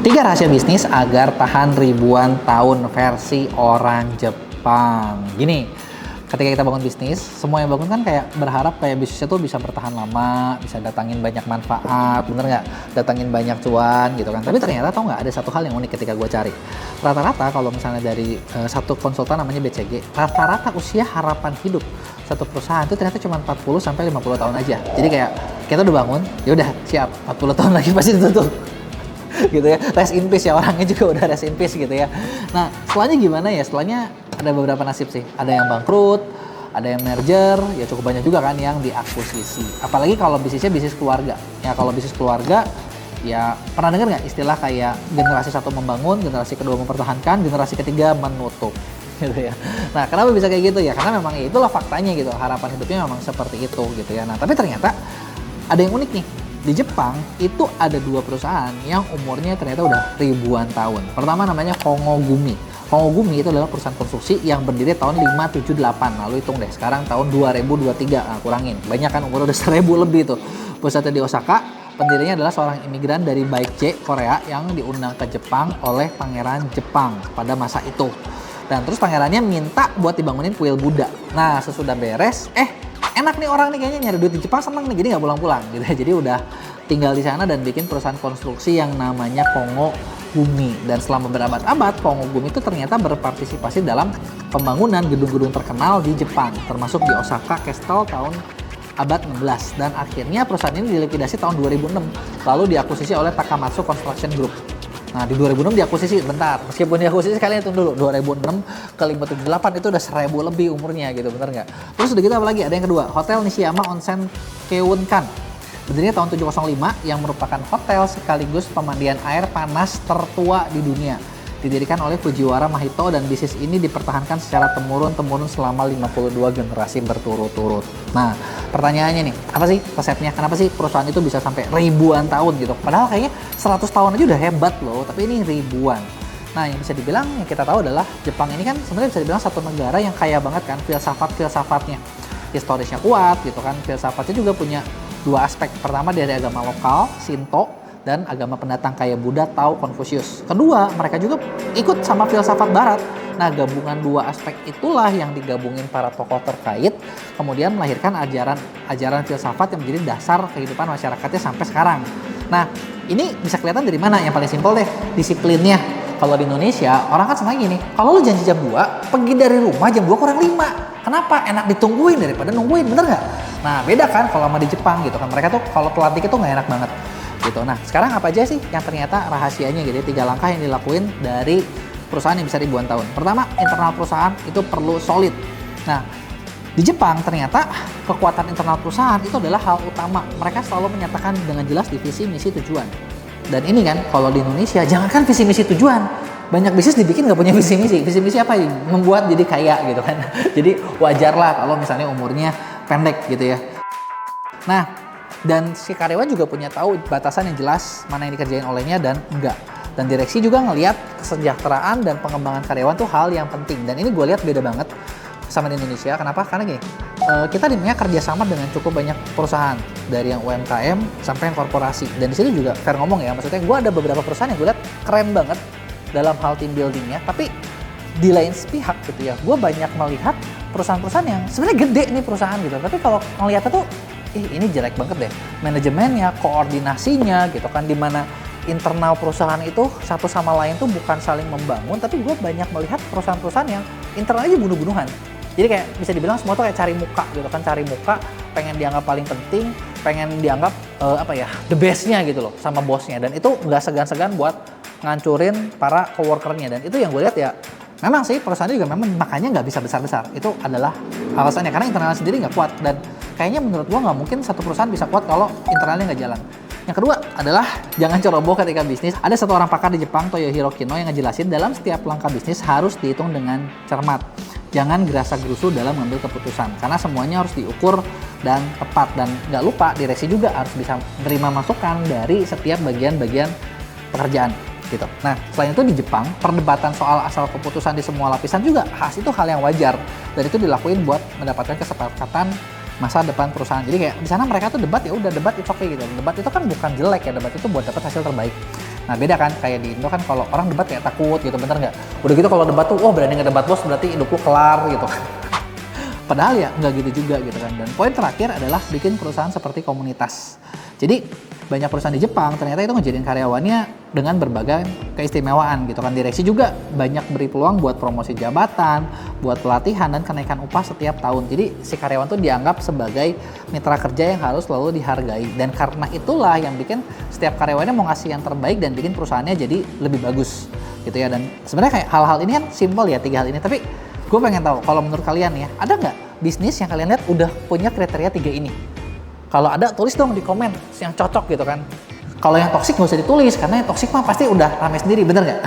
Tiga rahasia bisnis agar tahan ribuan tahun versi orang Jepang. Gini, ketika kita bangun bisnis, semua yang bangun kan kayak berharap kayak bisnisnya tuh bisa bertahan lama, bisa datangin banyak manfaat, bener nggak? Datangin banyak cuan gitu kan. Tapi ternyata tau nggak, ada satu hal yang unik ketika gue cari. Rata-rata kalau misalnya dari satu konsultan namanya BCG, rata-rata usia harapan hidup satu perusahaan itu ternyata cuma 40 sampai 50 tahun aja. Jadi kayak kita udah bangun, ya udah siap 40 tahun lagi pasti ditutup. Gitu ya, rest in peace ya, orangnya juga udah rest in peace gitu ya. Nah, setelahnya gimana ya? Setelahnya ada beberapa nasib sih. Ada yang bangkrut, ada yang merger, ya cukup banyak juga kan yang diakuisisi. Apalagi kalau bisnisnya bisnis keluarga. Ya kalau bisnis keluarga, ya pernah dengar nggak istilah kayak generasi satu membangun, generasi kedua mempertahankan, generasi ketiga menutup. Gitu ya. Nah, kenapa bisa kayak gitu ya? Karena memang ya itulah faktanya gitu. Harapan hidupnya memang seperti itu gitu ya. Nah, tapi ternyata ada yang unik nih. Di Jepang itu ada dua perusahaan yang umurnya ternyata udah ribuan tahun. Pertama namanya Kongogumi. Kongogumi itu adalah perusahaan konstruksi yang berdiri tahun 578. Lalu hitung deh, sekarang tahun 2023. Nah, kurangin. Banyak kan umur udah 1000 lebih tuh. Pusatnya di Osaka. Pendirinya adalah seorang imigran dari Baekje, Korea yang diundang ke Jepang oleh Pangeran Jepang pada masa itu. Dan terus pangerannya minta buat dibangunin kuil Buddha. Nah, sesudah beres, enak nih orang nih kayaknya nyari duit di Jepang, seneng nih, jadi nggak pulang-pulang gitu ya. Jadi udah tinggal di sana dan bikin perusahaan konstruksi yang namanya Kongogumi. Dan selama berabad-abad, Kongogumi itu ternyata berpartisipasi dalam pembangunan gedung-gedung terkenal di Jepang, termasuk di Osaka Castle tahun abad 16. Dan akhirnya perusahaan ini dilikuidasi tahun 2006, lalu diakuisisi oleh Takamatsu Construction Group. Nah, di 2006 diakuisisi, bentar, meskipun diakuisisi kalian hitung dulu, 2006 ke 578 itu udah 1000 lebih umurnya gitu, bener nggak? Terus udah gitu apa lagi? Ada yang kedua, Hotel Nishiyama Onsen Keunkan. Berdirinya tahun 705 yang merupakan hotel sekaligus pemandian air panas tertua di dunia. Didirikan oleh Fujiwara Mahito dan bisnis ini dipertahankan secara temurun-temurun selama 52 generasi berturut-turut. Nah, pertanyaannya nih, apa sih resepnya? Kenapa sih perusahaan itu bisa sampai ribuan tahun gitu? Padahal kayaknya 100 tahun aja udah hebat loh, tapi ini ribuan. Nah, yang bisa dibilang, yang kita tahu adalah Jepang ini kan sebenarnya bisa dibilang satu negara yang kaya banget kan filsafat-filsafatnya. Historisnya kuat gitu kan, filsafatnya juga punya dua aspek. Pertama dari agama lokal, Shinto, dan agama pendatang kayak Buddha, Tao, Konfusius. Kedua, mereka juga ikut sama filsafat barat. Nah, gabungan dua aspek itulah yang digabungin para tokoh terkait, kemudian melahirkan ajaran filsafat yang menjadi dasar kehidupan masyarakatnya sampai sekarang. Nah, ini bisa kelihatan dari mana? Yang paling simpel deh, disiplinnya. Kalau di Indonesia, orang kan sama gini, kalau lu janji jam 2, pergi dari rumah jam 2 kurang 5. Kenapa? Enak ditungguin daripada nungguin, bener nggak? Nah, beda kan kalau sama di Jepang gitu kan. Mereka tuh kalau telat dikit tuh nggak enak banget. Gitu. Nah, sekarang apa aja sih yang ternyata rahasianya gitu ya, 3 langkah yang dilakuin dari perusahaan yang bisa ribuan tahun. Pertama, internal perusahaan itu perlu solid. Nah, di Jepang ternyata kekuatan internal perusahaan itu adalah hal utama. Mereka selalu menyatakan dengan jelas di visi, misi, tujuan. Dan ini kan kalau di Indonesia, jangankan visi, misi, tujuan, banyak bisnis dibikin nggak punya visi, misi. Visi, misi apa? Membuat jadi kaya gitu kan. Jadi wajar lah kalau misalnya umurnya pendek gitu ya. Nah, dan si karyawan juga punya tahu batasan yang jelas mana yang dikerjain olehnya dan enggak. Dan direksi juga ngelihat kesejahteraan dan pengembangan karyawan tuh hal yang penting. Dan ini gue lihat beda banget sama di Indonesia. Kenapa? Karena gini, kita dimana kerjasama dengan cukup banyak perusahaan, dari yang UMKM sampai yang korporasi. Dan di situ juga fair ngomong ya, maksudnya gue ada beberapa perusahaan yang gue lihat keren banget dalam hal team buildingnya. Tapi di lain pihak gitu ya, gue banyak melihat perusahaan-perusahaan yang sebenarnya gede nih perusahaan gitu. Tapi kalau ngelihatnya tuh, ini jelek banget deh manajemennya, koordinasinya gitu kan, dimana internal perusahaan itu satu sama lain tuh bukan saling membangun, tapi gue banyak melihat perusahaan-perusahaan yang internal aja bunuh-bunuhan. Jadi kayak bisa dibilang semua tuh kayak cari muka gitu kan, cari muka, pengen dianggap paling penting, pengen dianggap the bestnya gitu loh sama bosnya, dan itu nggak segan-segan buat ngancurin para coworkernya. Dan itu yang gue lihat ya, memang sih perusahaan juga memang makanya nggak bisa besar-besar. Itu adalah alasannya, karena internalnya sendiri nggak kuat. Dan kayaknya menurut gua nggak mungkin satu perusahaan bisa kuat kalau internalnya nggak jalan. Yang kedua adalah jangan ceroboh ketika bisnis. Ada satu orang pakar di Jepang, Toyohiro Kino, yang ngejelasin dalam setiap langkah bisnis harus dihitung dengan cermat. Jangan gerasa-gerusu dalam mengambil keputusan, karena semuanya harus diukur dan tepat. Dan nggak lupa, direksi juga harus bisa menerima masukan dari setiap bagian-bagian pekerjaan. Gitu. Nah, selain itu di Jepang, perdebatan soal asal keputusan di semua lapisan juga itu hal yang wajar. Dan itu dilakuin buat mendapatkan kesepakatan masa depan perusahaan. Jadi kayak di sana mereka tuh debat, ya udah debat itu oke gitu. Debat itu kan bukan jelek ya, debat itu buat dapat hasil terbaik. Nah beda kan, kayak di Indo kan kalau orang debat kayak takut gitu, bener nggak? Udah gitu kalau debat tuh, oh berani ngedebat bos berarti hidup lu kelar gitu kan. Padahal ya nggak gitu juga gitu kan. Dan poin terakhir adalah bikin perusahaan seperti komunitas. Jadi banyak perusahaan di Jepang ternyata itu ngejadiin karyawannya dengan berbagai keistimewaan gitu kan. Direksi juga banyak beri peluang buat promosi jabatan, buat pelatihan dan kenaikan upah setiap tahun. Jadi si karyawan tuh dianggap sebagai mitra kerja yang harus selalu dihargai. Dan karena itulah yang bikin setiap karyawannya mau ngasih yang terbaik dan bikin perusahaannya jadi lebih bagus gitu ya. Dan sebenarnya kayak hal-hal ini kan simpel ya, 3 hal ini, tapi gue pengen tahu, kalau menurut kalian ya, ada nggak bisnis yang kalian lihat udah punya kriteria 3 ini? Kalau ada, tulis dong di komen yang cocok gitu kan. Kalau yang toksik nggak usah ditulis, karena yang toksik mah pasti udah rame sendiri, bener nggak?